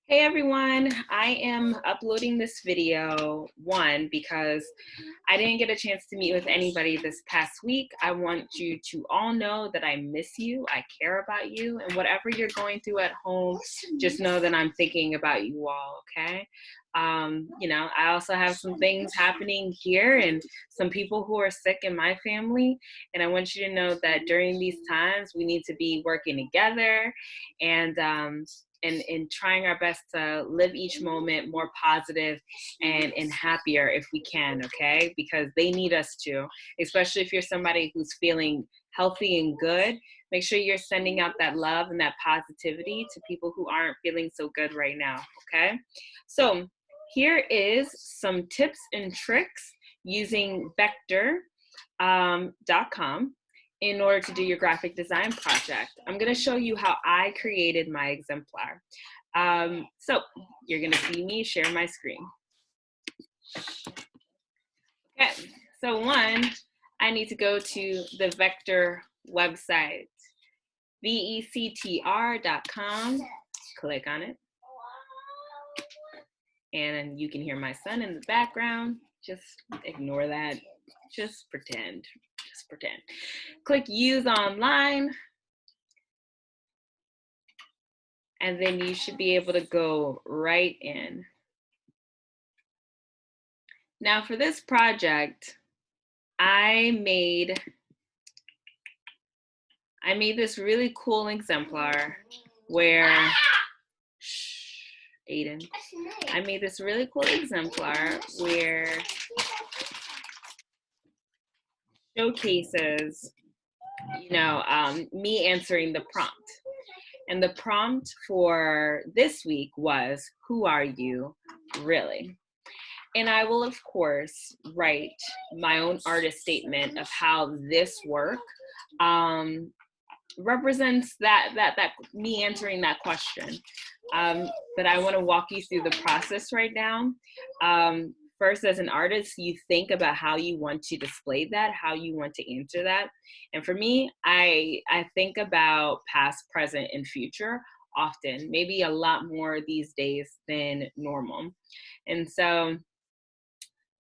Hey everyone, I am uploading this video, one, because I didn't get a chance to meet with anybody this past week. I want you to all know that I miss you, I care about you, and whatever you're going through at home, just know that I'm thinking about you all, okay? I also have some things happening here and some people who are sick in my family, and I want you to know that during these times, we need to be working together and trying our best to live each moment more positive and happier if we can, okay? Because they need us to, especially if you're somebody who's feeling healthy and good. Make sure you're sending out that love and that positivity to people who aren't feeling so good right now, okay? So here is some tips and tricks using Vector.com in order to do your graphic design project. I'm going to show you how I created my exemplar. So you're going to see me share my screen. Okay, so one, I need to go to the Vector website, vectr.com. Click on it. And you can hear my son in the background. Just ignore that. Just pretend. Just pretend. Click Use Online. And then you should be able to go right in. Now for this project, I made this really cool exemplar where, Aiden, I made this really cool exemplar where showcases, me answering the prompt. And the prompt for this week was, who are you really? And I will, of course, write my own artist statement of how this work represents that me answering that question. But I want to walk you through the process right now. First, as an artist, you think about how you want to display that, how you want to answer that. And for me, I think about past, present, and future often, maybe a lot more these days than normal. And so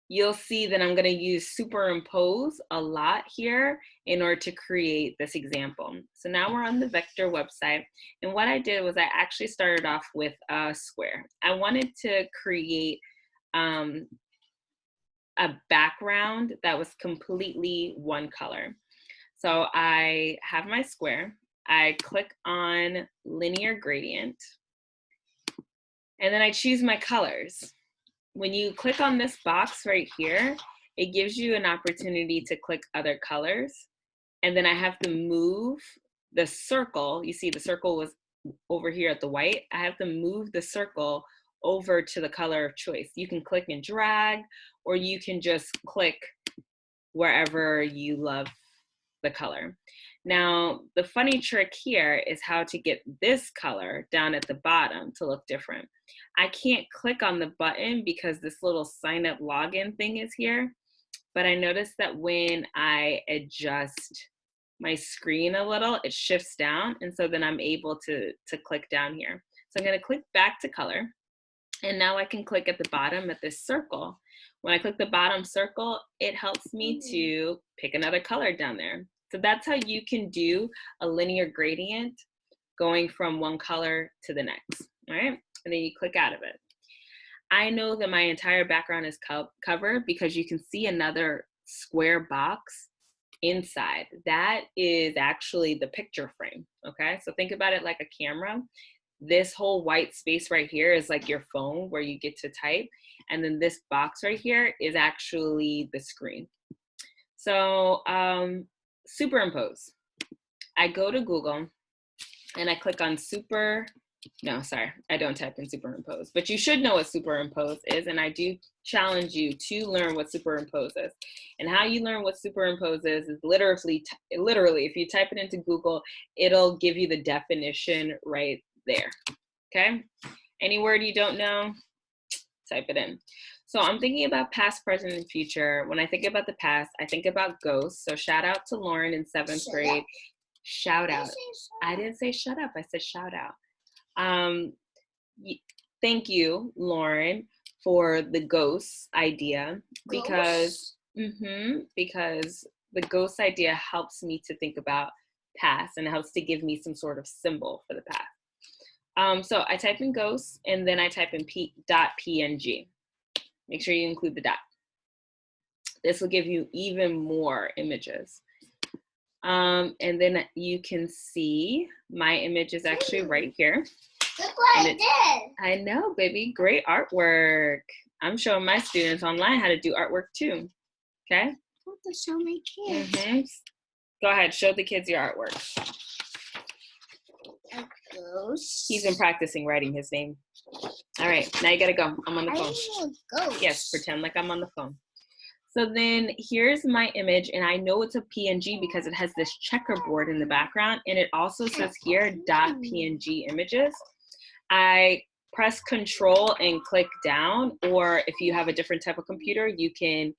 you'll see that I'm going to use Superimpose a lot here in order to create this example. So now we're on the Vector website. And what I did was I actually started off with a square. I wanted to create a background that was completely one color. So I have my square. I click on linear gradient. And then I choose my colors. When you click on this box right here, it gives you an opportunity to click other colors. And then I have to move the circle. You see the circle was over here at the white. I have to move the circle over to the color of choice. You can click and drag, or you can just click wherever you love the color. Now, the funny trick here is how to get this color down at the bottom to look different. I can't click on the button because this little sign up login thing is here, but I noticed that when I adjust my screen a little, it shifts down, and so then I'm able to click down here. So I'm going to click back to color, and now I can click at the bottom at this circle. When I click the bottom circle, it helps me to pick another color down there. So that's how you can do a linear gradient going from one color to the next, all right? And then you click out of it. I know that my entire background is covered because you can see another square box inside. That is actually the picture frame, okay? So think about it like a camera. This whole white space right here is like your phone where you get to type. And then this box right here is actually the screen. So Superimpose. I go to Google and I click on I don't type in Superimpose, but you should know what Superimpose is, and I do challenge you to learn what Superimpose is. And how you learn what Superimpose is literally, if you type it into Google, it'll give you the definition right there, okay? Any word you don't know, type it in. So I'm thinking about past, present, and future. When I think about the past, I think about ghosts. So shout out to Lauren in 7th grade. Shout out. I didn't say shut up, I said shout out. Thank you, Lauren, for the ghost idea because because the ghost idea helps me to think about past and helps to give me some sort of symbol for the past. So I type in ghost and then I type in .png. Make sure you include the dot. This will give you even more images. And then you can see my image is actually right here. Look what I did. I know, baby. Great artwork. I'm showing my students online how to do artwork too. Okay? I want to show my kids. Go ahead. Show the kids your artwork. A ghost. He's been practicing writing his name. All right. Now you got to go. I'm on the phone. I need a ghost. Yes. Pretend like I'm on the phone. So then here's my image, and I know it's a PNG because it has this checkerboard in the background, and it also says here .png images. I press Control and click down, or if you have a different type of computer, you can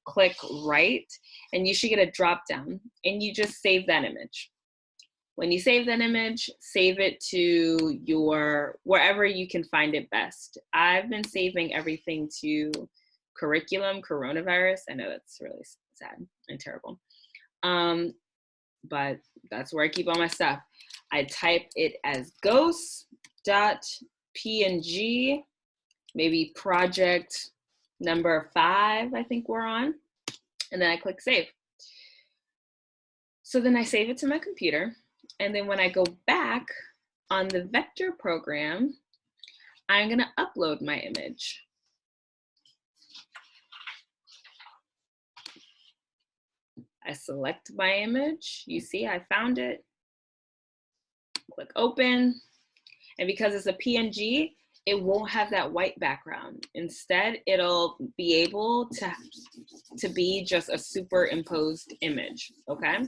click right, and you should get a drop down, and you just save that image. When you save that image, save it to your wherever you can find it best. I've been saving everything to curriculum, coronavirus. I know that's really sad and terrible. But that's where I keep all my stuff. I type it as ghost.png, maybe project number 5, I think we're on. And then I click save. So then I save it to my computer. And then when I go back on the vector program, I'm gonna upload my image. I select my image. You see, I found it. Click open. And because it's a PNG, it won't have that white background. Instead, it'll be able to be just a superimposed image, okay?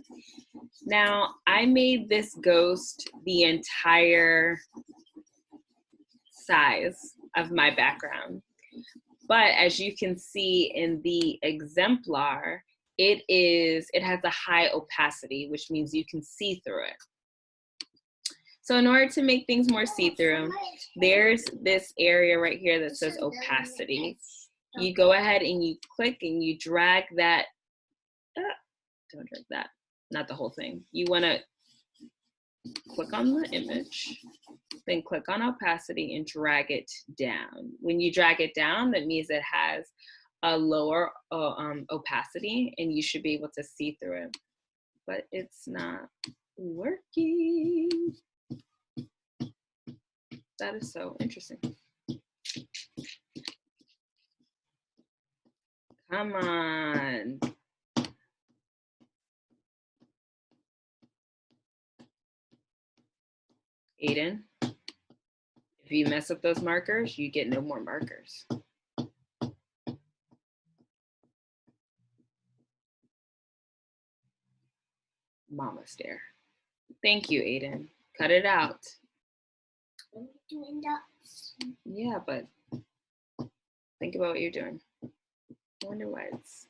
Now, I made this ghost the entire size of my background. But as you can see in the Exemplar, it has a high opacity, which means you can see through it. So in order to make things more see-through, there's this area right here that says opacity. You go ahead and you click and you drag that, don't drag that, not the whole thing. You wanna click on the image, then click on opacity and drag it down. When you drag it down, that means it has a lower opacity and you should be able to see through it, but it's not working. That is so interesting. Come on. Aiden, if you mess up those markers, you get no more markers. Mama stare. Thank you, Aiden. Cut it out. I'm doing dots. Yeah, but think about what you're doing. I wonder why it's.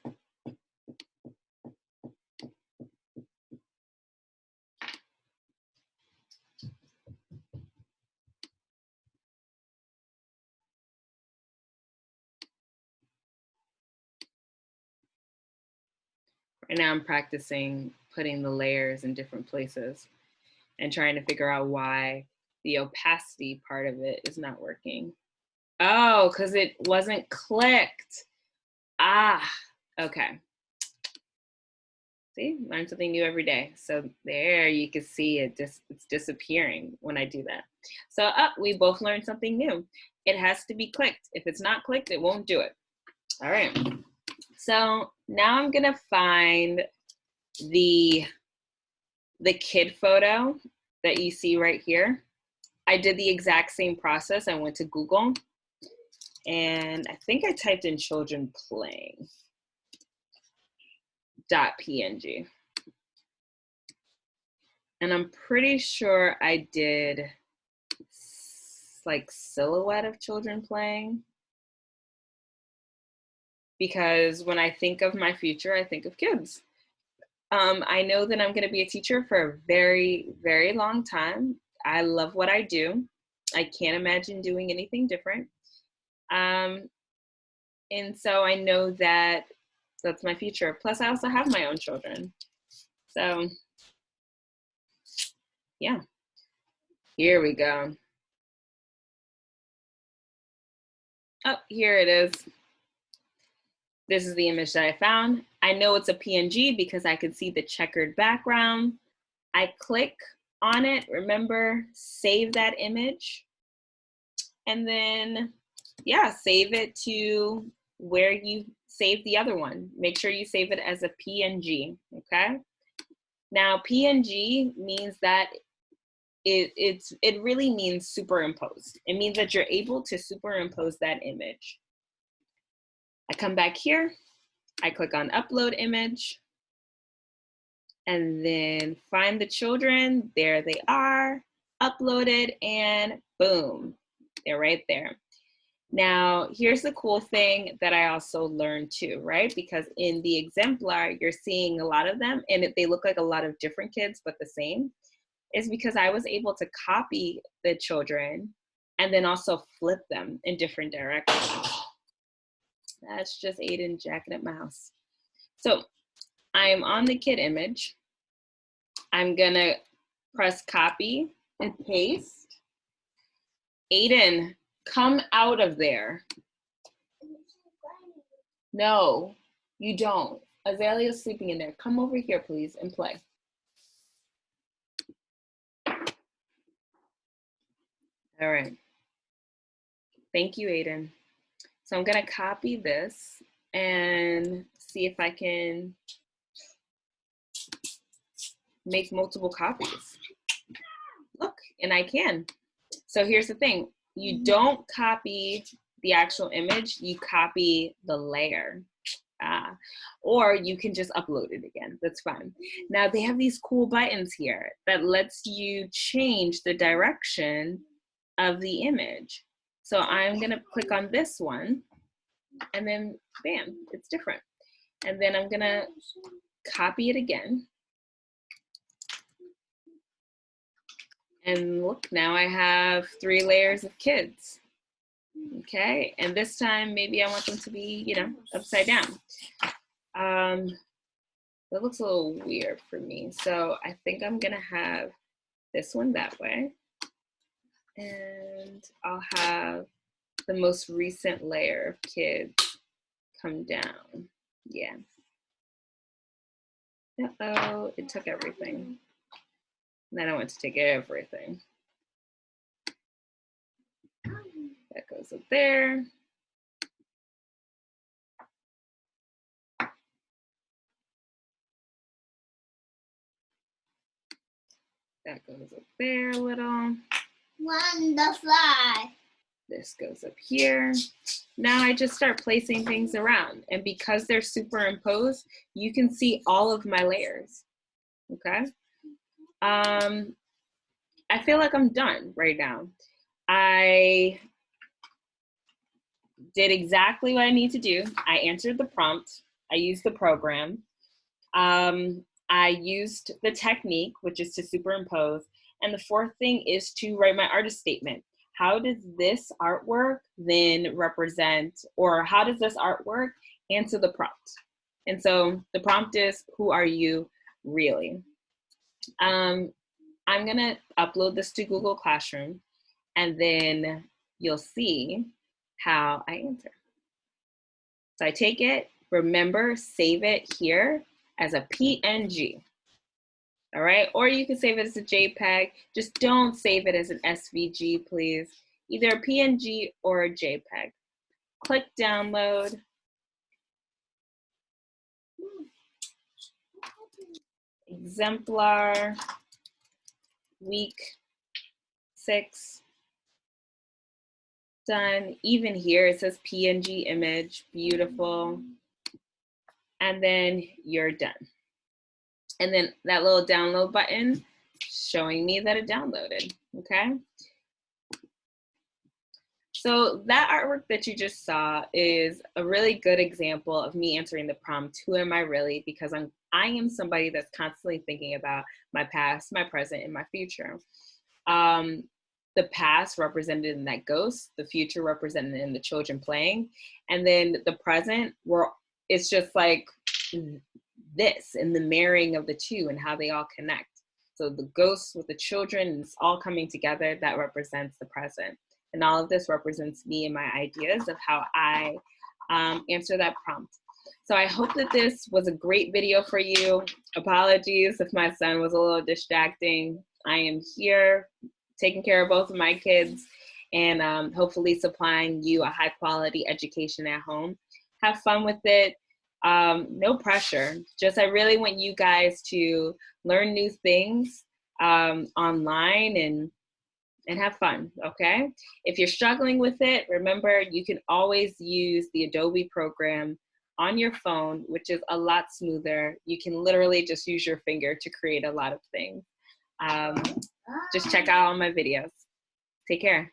Right now I'm practicing putting the layers in different places and trying to figure out why the opacity part of it is not working. Oh, because it wasn't clicked. Ah, okay. See, learn something new every day. So there you can see it it's disappearing when I do that. So we both learned something new. It has to be clicked. If it's not clicked, it won't do it. All right. So now I'm gonna find the kid photo that you see right here. I did the exact same process. I went to Google and I think I typed in children playing .png. And I'm pretty sure I did like silhouette of children playing, because when I think of my future, I think of kids. I know that I'm going to be a teacher for a very, very long time. I love what I do. I can't imagine doing anything different. And so I know that that's my future. Plus, I also have my own children. So, yeah, here we go. Oh, here it is. This is the image that I found. I know it's a PNG because I can see the checkered background. I click on it, remember, save that image. And then, yeah, save it to where you saved the other one. Make sure you save it as a PNG, okay? Now, PNG means that it really means superimposed. It means that you're able to superimpose that image. I come back here, I click on upload image, and then find the children. There they are, uploaded, and boom, they're right there. Now, here's the cool thing that I also learned too, right? Because in the Exemplar, you're seeing a lot of them, and they look like a lot of different kids, but the same. Is because I was able to copy the children and then also flip them in different directions. That's just Aiden jacking up my house. So I'm on the kid image. I'm gonna press copy and paste. Aiden, come out of there. No, you don't. Azalea's sleeping in there. Come over here, please, and play. All right. Thank you, Aiden. So I'm gonna copy this and see if I can make multiple copies. Look, and I can. So here's the thing. You don't copy the actual image, you copy the layer. Or you can just upload it again, that's fine. Now they have these cool buttons here that lets you change the direction of the image. So I'm gonna click on this one and then bam, it's different. And then I'm gonna copy it again. And look, now I have 3 layers of kids. Okay, and this time maybe I want them to be, you know, upside down. That looks a little weird for me. So I think I'm gonna have this one that way. And I'll have the most recent layer of kids come down. Yeah. Uh-oh, it took everything. And I don't want to take everything. That goes up there. That goes up there a little. Wonderful. This goes up here. Now I just start placing things around. And because they're superimposed, you can see all of my layers, okay? I feel like I'm done right now. I did exactly what I need to do. I answered the prompt. I used the program. I used the technique, which is to superimpose. And the 4th thing is to write my artist statement. How does this artwork then represent, or how does this artwork answer the prompt? And so the prompt is, who are you really? I'm gonna upload this to Google Classroom, and then you'll see how I answer. So I take it, remember, save it here as a PNG. All right, or you can save it as a JPEG. Just don't save it as an SVG, please. Either a PNG or a JPEG. Click download. Exemplar, week 6. Done. Even here it says PNG image, beautiful. And then you're done. And then that little download button showing me that it downloaded, okay? So that artwork that you just saw is a really good example of me answering the prompt, who am I really? Because I am somebody that's constantly thinking about my past, my present, and my future. the past represented in that ghost, the future represented in the children playing, and then the present, it's just like this, and the marrying of the two and how they all connect. So the ghosts with the children, it's all coming together, that represents the present. And all of this represents me and my ideas of how I answer that prompt. So I hope that this was a great video for you. Apologies if my son was a little distracting. I am here taking care of both of my kids and hopefully supplying you a high quality education at home. Have fun with it. No pressure. Just I really want you guys to learn new things online and have fun, okay? If you're struggling with it, remember you can always use the Adobe program on your phone, which is a lot smoother. You can literally just use your finger to create a lot of things. Just check out all my videos. Take care.